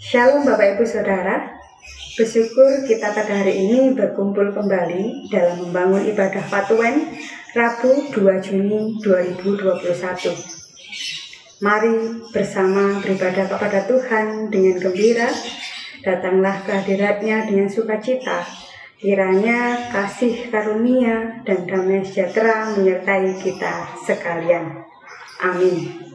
Shalom Bapak Ibu Saudara, bersyukur kita pada hari ini berkumpul kembali dalam membangun ibadah Fatuen Rabu 2 Juni 2021. Mari bersama beribadah kepada Tuhan dengan gembira, datanglah ke hadirat-Nya dengan sukacita. Kiranya kasih karunia dan damai sejahtera menyertai kita sekalian. Amin.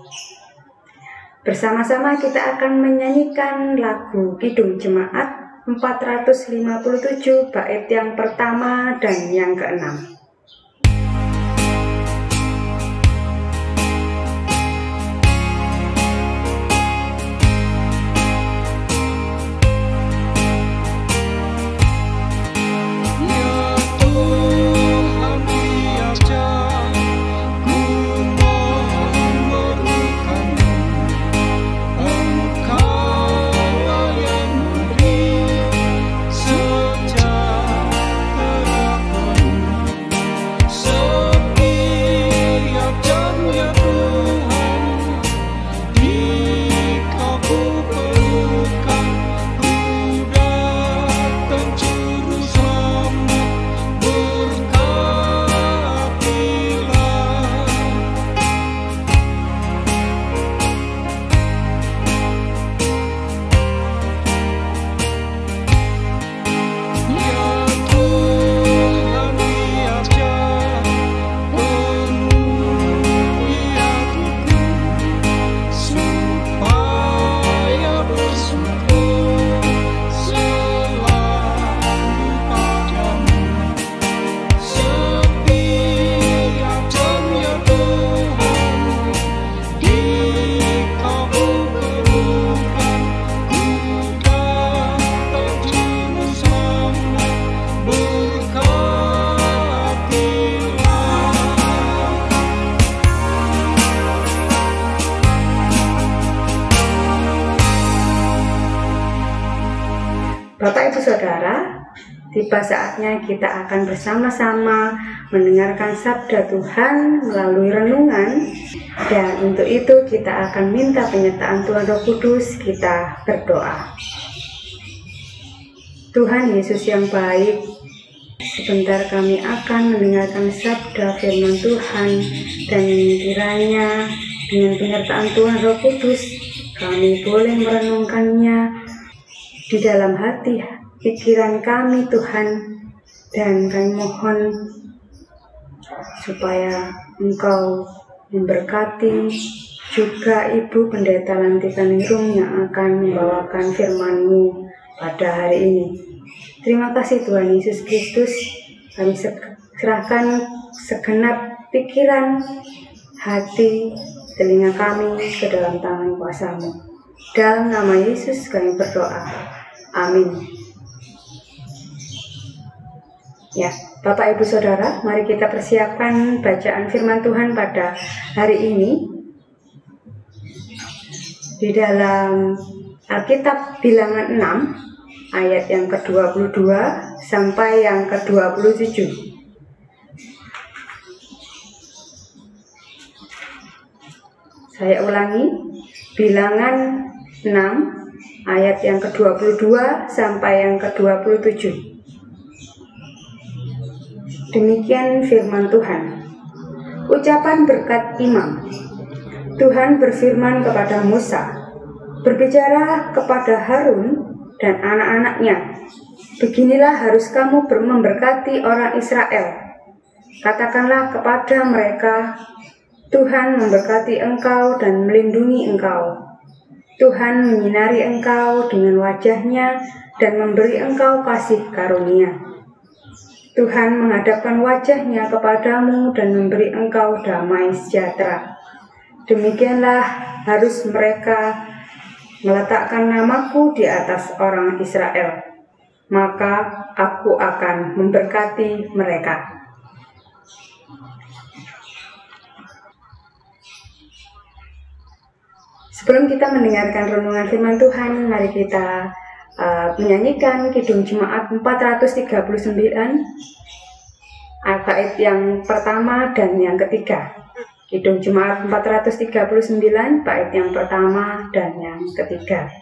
Bersama-sama kita akan menyanyikan lagu Kidung Jemaat 457 bait yang pertama dan yang keenam. Bapak Ibu Saudara, tiba saatnya kita akan bersama-sama mendengarkan sabda Tuhan melalui renungan, dan untuk itu kita akan minta penyertaan Tuhan Roh Kudus. Kita berdoa. Tuhan Yesus yang baik, sebentar kami akan mendengarkan sabda firman Tuhan, dan kiranya dengan penyertaan Tuhan Roh Kudus kami boleh merenungkannya di dalam hati pikiran kami Tuhan, dan kami mohon supaya Engkau memberkati juga Ibu Pendeta Lantika Ningrum yang akan membawakan firman-Mu pada hari ini. Terima kasih Tuhan Yesus Kristus, kami serahkan segenap pikiran, hati, telinga kami ke dalam tangan kuasa-Mu. Dalam nama Yesus kami berdoa. Amin. Ya, Bapak Ibu Saudara, mari kita persiapkan bacaan firman Tuhan pada hari ini di dalam Alkitab Bilangan 6 ayat yang ke-22 sampai yang ke-27. Saya ulangi, Bilangan 6 ayat yang ke-22 sampai yang ke-27. Demikian firman Tuhan. Ucapan berkat imam. Tuhan berfirman kepada Musa, berbicara kepada Harun dan anak-anaknya, beginilah harus kamu memberkati orang Israel. Katakanlah kepada mereka, Tuhan memberkati engkau dan melindungi engkau. Tuhan menyinari engkau dengan wajah-Nya dan memberi engkau kasih karunia. Tuhan menghadapkan wajah-Nya kepadamu dan memberi engkau damai sejahtera. Demikianlah harus mereka meletakkan namaku di atas orang Israel, maka aku akan memberkati mereka. Sebelum kita mendengarkan renungan firman Tuhan, mari kita menyanyikan Kidung Jemaat 439 bait yang pertama dan yang ketiga. Kidung Jemaat 439 bait yang pertama dan yang ketiga.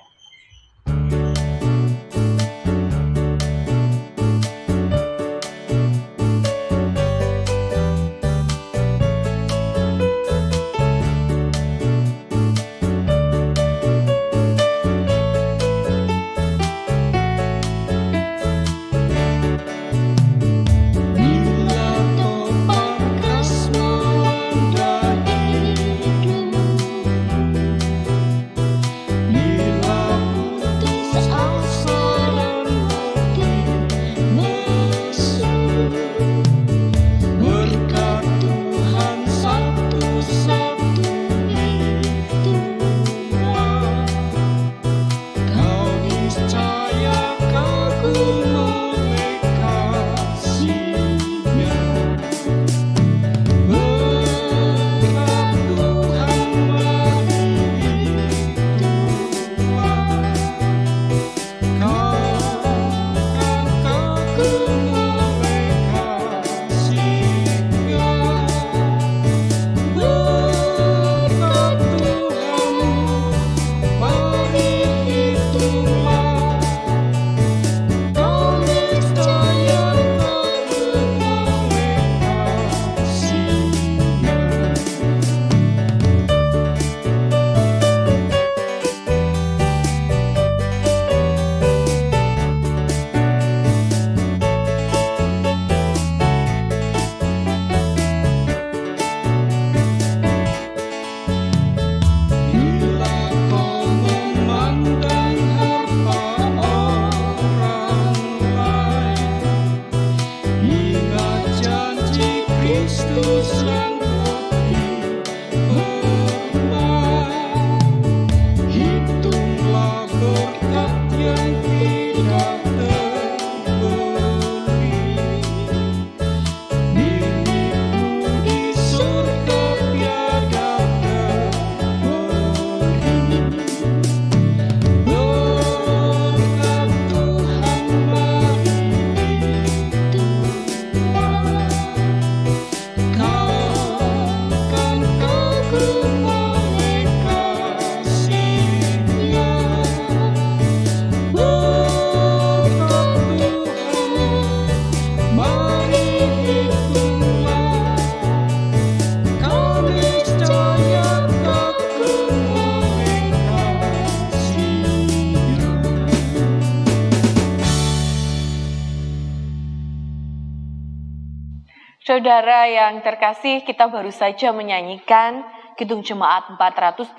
Saudara yang terkasih, kita baru saja menyanyikan Kidung Jemaat 439,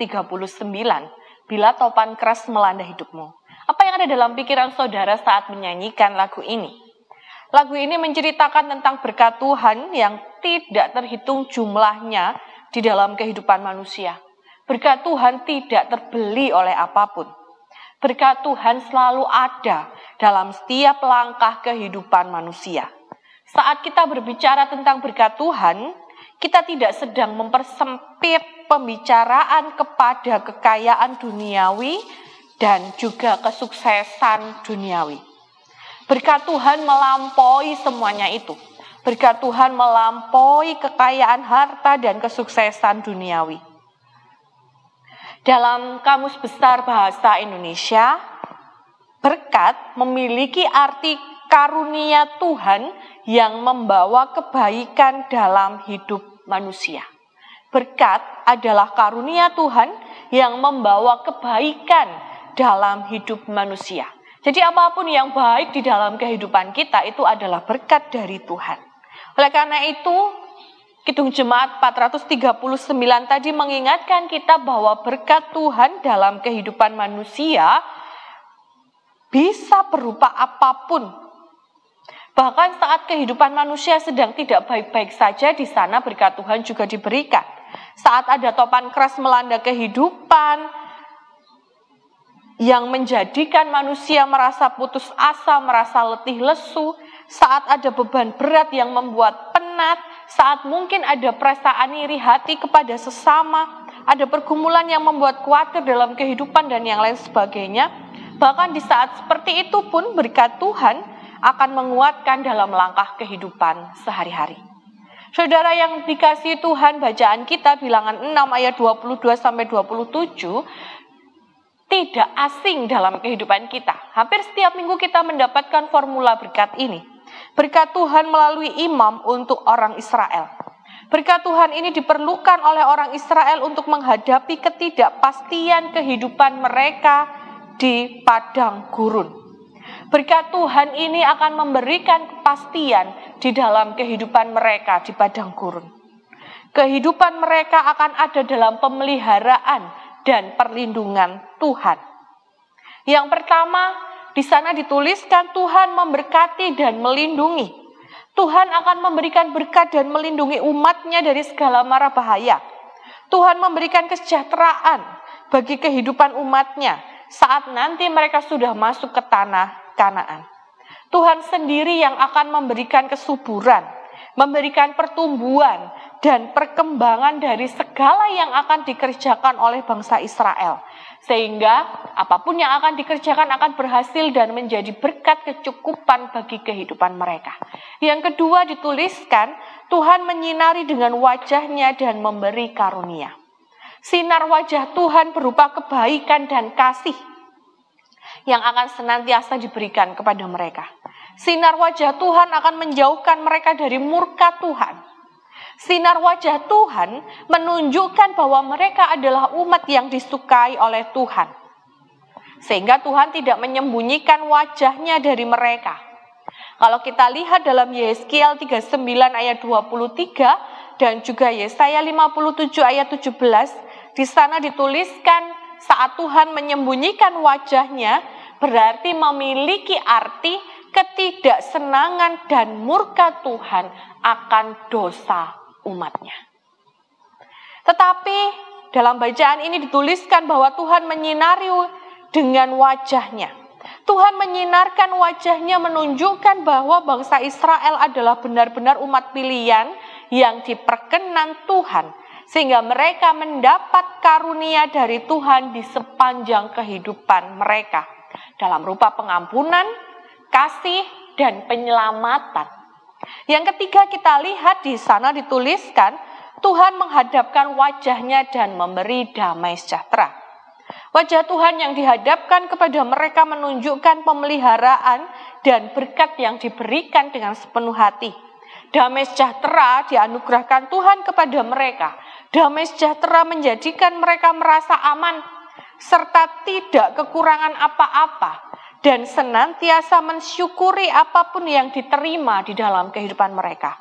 Bila Topan Keras Melanda Hidupmu. Apa yang ada dalam pikiran saudara saat menyanyikan lagu ini? Lagu ini menceritakan tentang berkat Tuhan yang tidak terhitung jumlahnya di dalam kehidupan manusia. Berkat Tuhan tidak terbeli oleh apapun. Berkat Tuhan selalu ada dalam setiap langkah kehidupan manusia. Saat kita berbicara tentang berkat Tuhan, kita tidak sedang mempersempit pembicaraan kepada kekayaan duniawi dan juga kesuksesan duniawi. Berkat Tuhan melampaui semuanya itu. Berkat Tuhan melampaui kekayaan harta dan kesuksesan duniawi. Dalam Kamus Besar Bahasa Indonesia, berkat memiliki arti karunia Tuhan yang membawa kebaikan dalam hidup manusia. Berkat adalah karunia Tuhan yang membawa kebaikan dalam hidup manusia. Jadi apapun yang baik di dalam kehidupan kita itu adalah berkat dari Tuhan. Oleh karena itu, Kidung Jemaat 439 tadi mengingatkan kita bahwa berkat Tuhan dalam kehidupan manusia bisa berupa apapun. Bahkan saat kehidupan manusia sedang tidak baik-baik saja, di sana berkat Tuhan juga diberikan. Saat ada topan keras melanda kehidupan yang menjadikan manusia merasa putus asa, merasa letih lesu, saat ada beban berat yang membuat penat, saat mungkin ada perasaan iri hati kepada sesama, ada pergumulan yang membuat khawatir dalam kehidupan dan yang lain sebagainya. Bahkan di saat seperti itu pun berkat Tuhan akan menguatkan dalam langkah kehidupan sehari-hari. Saudara yang dikasihi Tuhan, bacaan kita Bilangan 6 ayat 22-27 tidak asing dalam kehidupan kita. Hampir setiap minggu kita mendapatkan formula berkat ini. Berkat Tuhan melalui imam untuk orang Israel. Berkat Tuhan ini diperlukan oleh orang Israel untuk menghadapi ketidakpastian kehidupan mereka di padang gurun. Berkat Tuhan ini akan memberikan kepastian di dalam kehidupan mereka di padang gurun. Kehidupan mereka akan ada dalam pemeliharaan dan perlindungan Tuhan. Yang pertama, di sana dituliskan Tuhan memberkati dan melindungi. Tuhan akan memberikan berkat dan melindungi umatnya dari segala mara bahaya. Tuhan memberikan kesejahteraan bagi kehidupan umatnya saat nanti mereka sudah masuk ke tanah Kanaan. Tuhan sendiri yang akan memberikan kesuburan, memberikan pertumbuhan dan perkembangan dari segala yang akan dikerjakan oleh bangsa Israel. Sehingga apapun yang akan dikerjakan akan berhasil dan menjadi berkat kecukupan bagi kehidupan mereka. Yang kedua dituliskan, Tuhan menyinari dengan wajahnya dan memberi karunia. Sinar wajah Tuhan berupa kebaikan dan kasih yang akan senantiasa diberikan kepada mereka. Sinar wajah Tuhan akan menjauhkan mereka dari murka Tuhan. Sinar wajah Tuhan menunjukkan bahwa mereka adalah umat yang disukai oleh Tuhan. Sehingga Tuhan tidak menyembunyikan wajahnya dari mereka. Kalau kita lihat dalam Yeskiel 39 ayat 23 dan juga Yesaya 57 ayat 17, di sana dituliskan saat Tuhan menyembunyikan wajahnya, berarti memiliki arti ketidaksenangan dan murka Tuhan akan dosa umatnya. Tetapi dalam bacaan ini dituliskan bahwa Tuhan menyinari dengan wajahnya. Tuhan menyinarkan wajahnya menunjukkan bahwa bangsa Israel adalah benar-benar umat pilihan yang diperkenan Tuhan. Sehingga mereka mendapat karunia dari Tuhan di sepanjang kehidupan mereka. Dalam rupa pengampunan, kasih, dan penyelamatan. Yang ketiga kita lihat di sana dituliskan, Tuhan menghadapkan wajahnya dan memberi damai sejahtera. Wajah Tuhan yang dihadapkan kepada mereka menunjukkan pemeliharaan dan berkat yang diberikan dengan sepenuh hati. Damai sejahtera dianugerahkan Tuhan kepada mereka. Damai sejahtera menjadikan mereka merasa aman, serta tidak kekurangan apa-apa, dan senantiasa mensyukuri apapun yang diterima di dalam kehidupan mereka.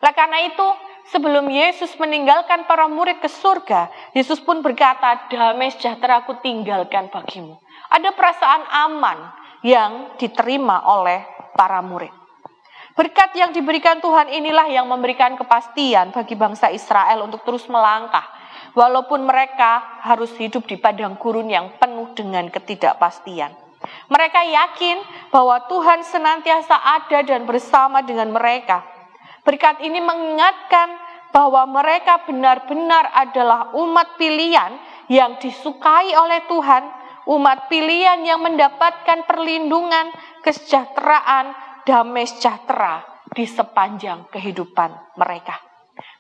Oleh karena itu, sebelum Yesus meninggalkan para murid ke surga, Yesus pun berkata, damai sejahtera aku tinggalkan bagimu. Ada perasaan aman yang diterima oleh para murid. Berkat yang diberikan Tuhan inilah yang memberikan kepastian bagi bangsa Israel untuk terus melangkah, walaupun mereka harus hidup di padang gurun yang penuh dengan ketidakpastian. Mereka yakin bahwa Tuhan senantiasa ada dan bersama dengan mereka. Berkat ini mengingatkan bahwa mereka benar-benar adalah umat pilihan yang disukai oleh Tuhan, umat pilihan yang mendapatkan perlindungan, kesejahteraan, damai sejahtera di sepanjang kehidupan mereka.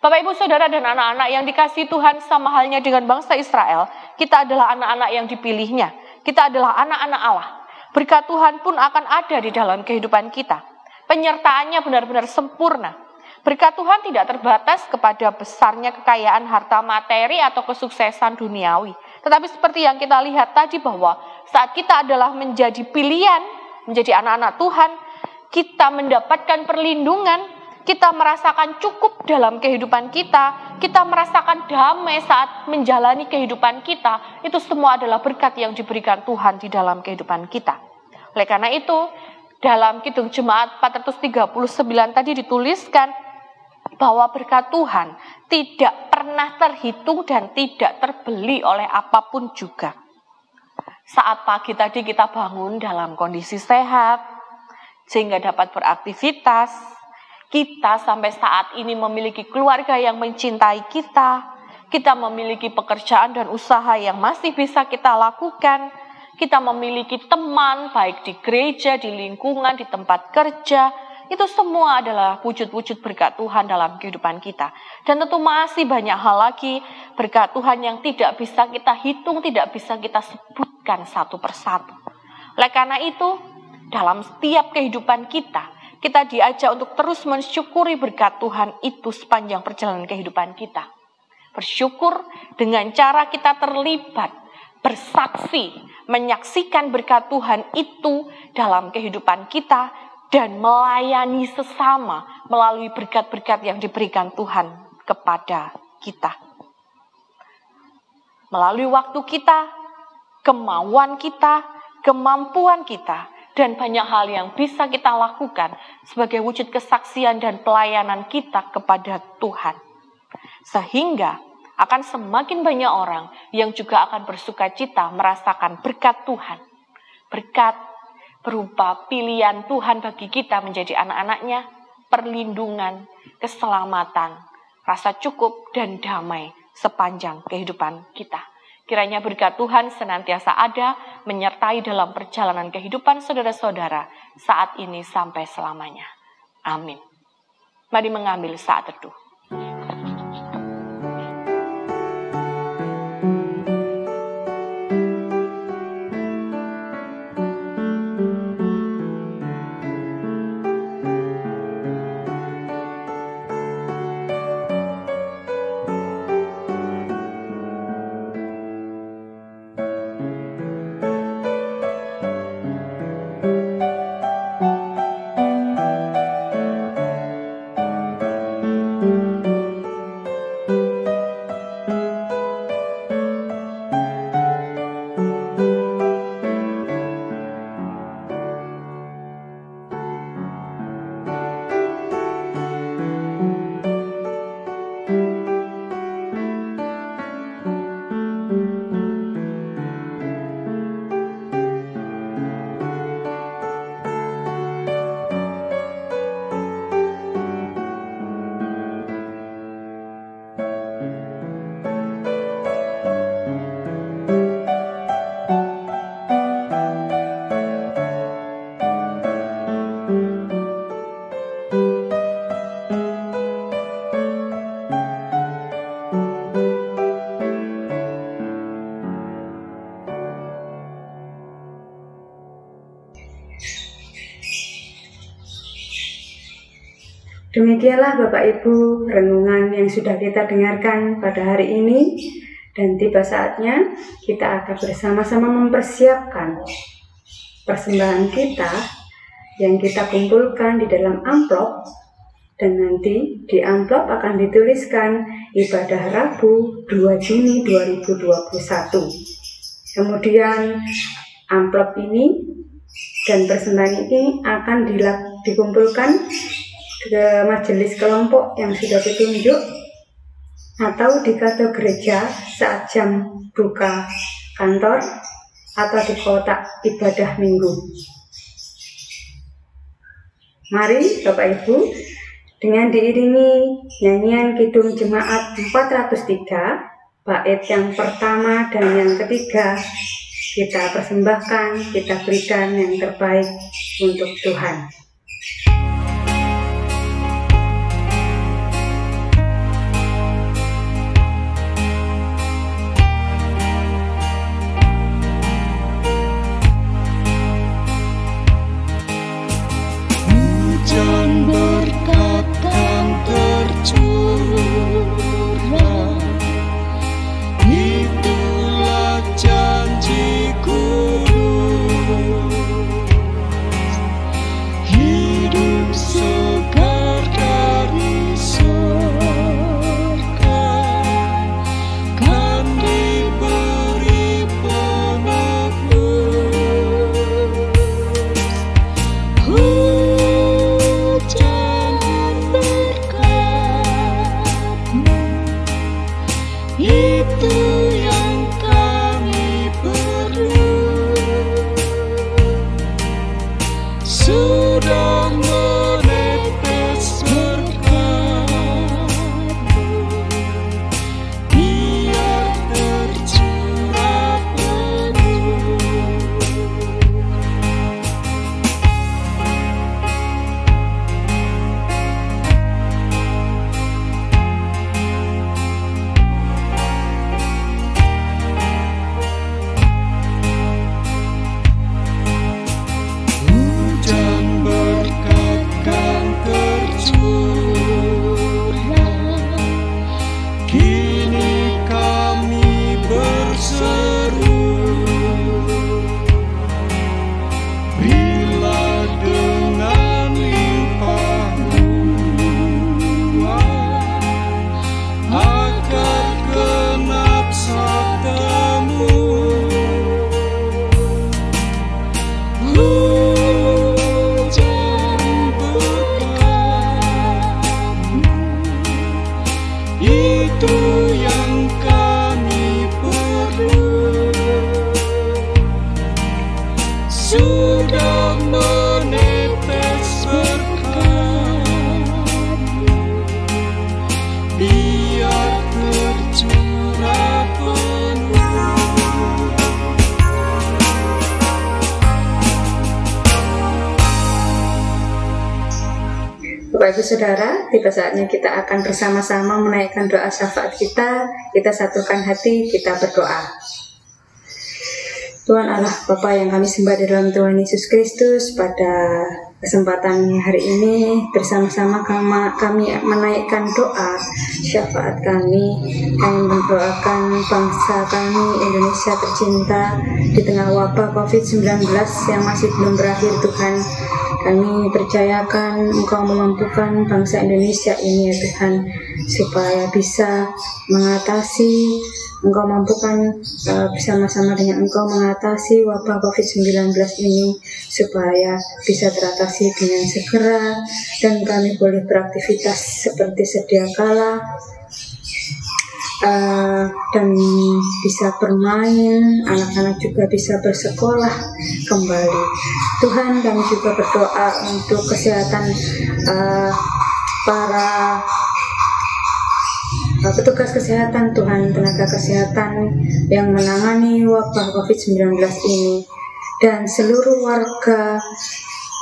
Bapak, Ibu, Saudara, dan anak-anak yang dikasihi Tuhan, sama halnya dengan bangsa Israel, kita adalah anak-anak yang dipilihnya. Kita adalah anak-anak Allah. Berkat Tuhan pun akan ada di dalam kehidupan kita. Penyertaannya benar-benar sempurna. Berkat Tuhan tidak terbatas kepada besarnya kekayaan harta materi atau kesuksesan duniawi. Tetapi seperti yang kita lihat tadi bahwa saat kita adalah menjadi pilihan, menjadi anak-anak Tuhan, kita mendapatkan perlindungan, kita merasakan cukup dalam kehidupan kita, kita merasakan damai saat menjalani kehidupan kita, itu semua adalah berkat yang diberikan Tuhan di dalam kehidupan kita. Oleh karena itu, dalam Kidung Jemaat 439 tadi dituliskan bahwa berkat Tuhan tidak pernah terhitung dan tidak terbeli oleh apapun juga. Saat pagi tadi kita bangun dalam kondisi sehat, sehingga dapat beraktivitas, kita sampai saat ini memiliki keluarga yang mencintai kita memiliki pekerjaan dan usaha yang masih bisa kita lakukan, kita memiliki teman baik di gereja, di lingkungan, di tempat kerja, itu semua adalah wujud-wujud berkat Tuhan dalam kehidupan kita. Dan tentu masih banyak hal lagi berkat Tuhan yang tidak bisa kita hitung, tidak bisa kita sebutkan satu persatu. Oleh karena itu, dalam setiap kehidupan kita diajak untuk terus mensyukuri berkat Tuhan itu sepanjang perjalanan kehidupan kita. Bersyukur dengan cara kita terlibat, bersaksi, menyaksikan berkat Tuhan itu dalam kehidupan kita, dan melayani sesama melalui berkat-berkat yang diberikan Tuhan kepada kita. Melalui waktu kita, kemauan kita, kemampuan kita, dan banyak hal yang bisa kita lakukan sebagai wujud kesaksian dan pelayanan kita kepada Tuhan. Sehingga akan semakin banyak orang yang juga akan bersukacita merasakan berkat Tuhan. Berkat berupa pilihan Tuhan bagi kita menjadi anak-anaknya, perlindungan, keselamatan, rasa cukup dan damai sepanjang kehidupan kita. Kiranya berkat Tuhan senantiasa ada, menyertai dalam perjalanan kehidupan saudara-saudara saat ini sampai selamanya. Amin. Mari mengambil saat teduh. Demikianlah Bapak Ibu renungan yang sudah kita dengarkan pada hari ini, dan tiba saatnya kita akan bersama-sama mempersiapkan persembahan kita yang kita kumpulkan di dalam amplop Dan nanti di amplop akan dituliskan ibadah Rabu 2 Juni 2021. Kemudian amplop ini dan persembahan ini akan dikumpulkan ke majelis kelompok yang sudah ditunjuk atau di kantor gereja saat jam buka kantor atau di kotak ibadah minggu. Mari Bapak Ibu, dengan diiringi nyanyian Kidung Jemaat 403, bait yang pertama dan yang ketiga, kita persembahkan, kita berikan yang terbaik untuk Tuhan. Hujan berkat kan tercurah, itulah janji Guru. Hidup segar dari surga kan diberi penebus. Itu yang kami perlu, sudah menetes berkat-Mu, biar tercurah penuh. Hujan berkat kan tercurah, kini kami berseru, bila dengan limpah ruah akan genap sabda-Mu. Itu yang kami perlu, sudah menetes berkat-Mu, biar tercurah penuh. Bapak Ibu Saudara, tiba saatnya kita akan bersama-sama menaikkan doa syafaat kita. Kita satukan hati, kita berdoa. Tuhan Allah Bapa yang kami sembah di dalam Tuhan Yesus Kristus, pada kesempatan hari ini bersama-sama kami menaikkan doa syafaat kami. Kami mendoakan bangsa kami Indonesia tercinta di tengah wabah COVID-19 yang masih belum berakhir. Tuhan, kami percayakan Engkau memampukan bangsa Indonesia ini ya Tuhan, supaya bisa mengatasi, Engkau mampukan bersama-sama dengan Engkau mengatasi wabah COVID-19 ini, supaya bisa teratasi dengan segera, dan kami boleh beraktivitas seperti sedia kala, dan bisa bermain, anak-anak juga bisa bersekolah kembali. Tuhan, kami juga berdoa untuk kesehatan para petugas kesehatan, Tuhan, tenaga kesehatan yang menangani wabah COVID-19 ini, dan seluruh warga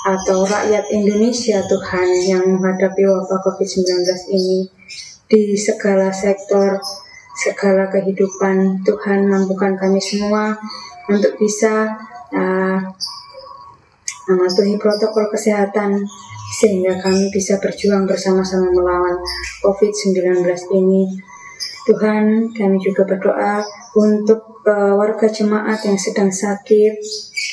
atau rakyat Indonesia, Tuhan, yang menghadapi wabah COVID-19 ini di segala sektor, segala kehidupan. Tuhan, mampukan kami semua untuk bisa mematuhi protokol kesehatan, sehingga kami bisa berjuang bersama-sama melawan COVID-19 ini. Tuhan, kami juga berdoa untuk warga jemaat yang sedang sakit,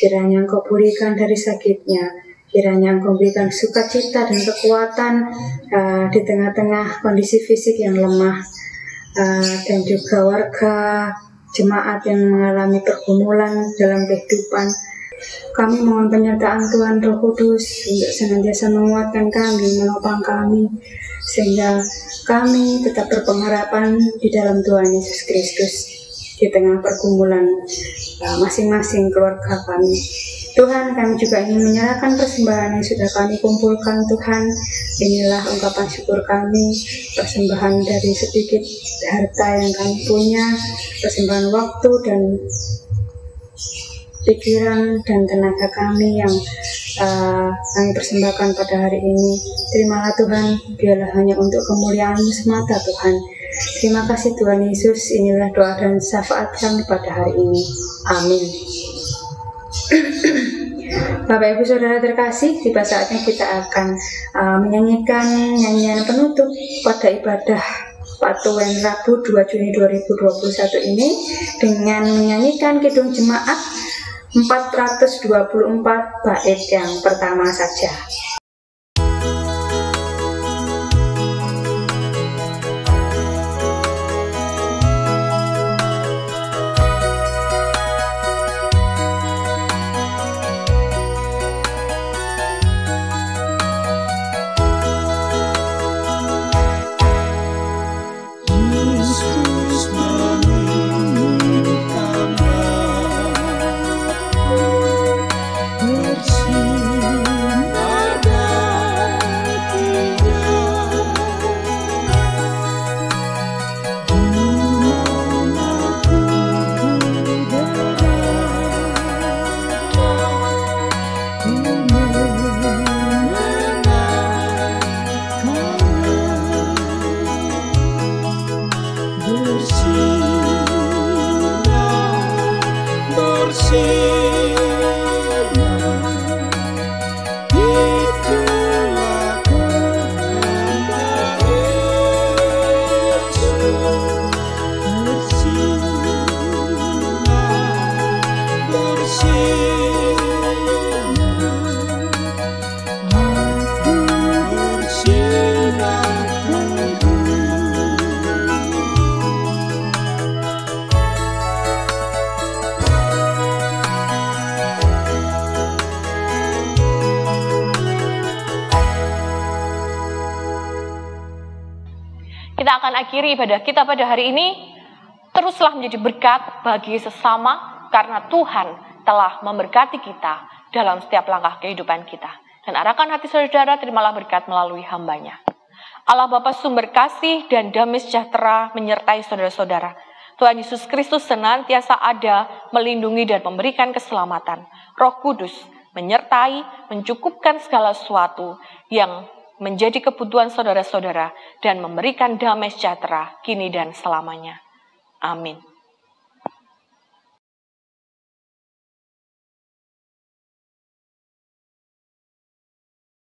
kiranya Engkau pulihkan dari sakitnya, Kiranya Engkau berikan sukacita dan kekuatan di tengah-tengah kondisi fisik yang lemah, dan juga warga jemaat yang mengalami pergumulan dalam kehidupan. Kami mohon penyertaan Tuhan Roh Kudus untuk senantiasa menguatkan kami, menopang kami, sehingga kami tetap berpengharapan di dalam Tuhan Yesus Kristus di tengah pergumulan masing-masing keluarga kami. Tuhan, kami juga ingin menyerahkan persembahan yang sudah kami kumpulkan. Tuhan, inilah ungkapan syukur kami, persembahan dari sedikit harta yang kami punya, persembahan waktu dan pikiran dan tenaga kami yang kami persembahkan pada hari ini. Terimalah Tuhan, biarlah hanya untuk kemuliaan-Mu semata Tuhan. Terima kasih Tuhan Yesus, inilah doa dan syafaat kami pada hari ini. Amin. Bapak Ibu Saudara terkasih, tiba saatnya kita akan menyanyikan nyanyian penutup pada ibadah Patuwen Rabu 2 Juni 2021 ini dengan menyanyikan Kidung Jemaat 424 bait yang pertama saja. Yesus menginginkan bersinar hatinya, di mana ku berada, ku itulah kehendak Yesus, aku bersinar teguh. Kita akan akhiri ibadah kita pada hari ini. Teruslah menjadi berkat bagi sesama, karena Tuhan telah memberkati kita dalam setiap langkah kehidupan kita. Dan arahkan hati saudara, terimalah berkat melalui hamba-Nya. Allah Bapa sumber kasih dan damai sejahtera menyertai saudara-saudara. Tuhan Yesus Kristus senantiasa ada, melindungi dan memberikan keselamatan. Roh Kudus menyertai, mencukupkan segala sesuatu yang menjadi kebutuhan saudara-saudara dan memberikan damai sejahtera kini dan selamanya. Amin.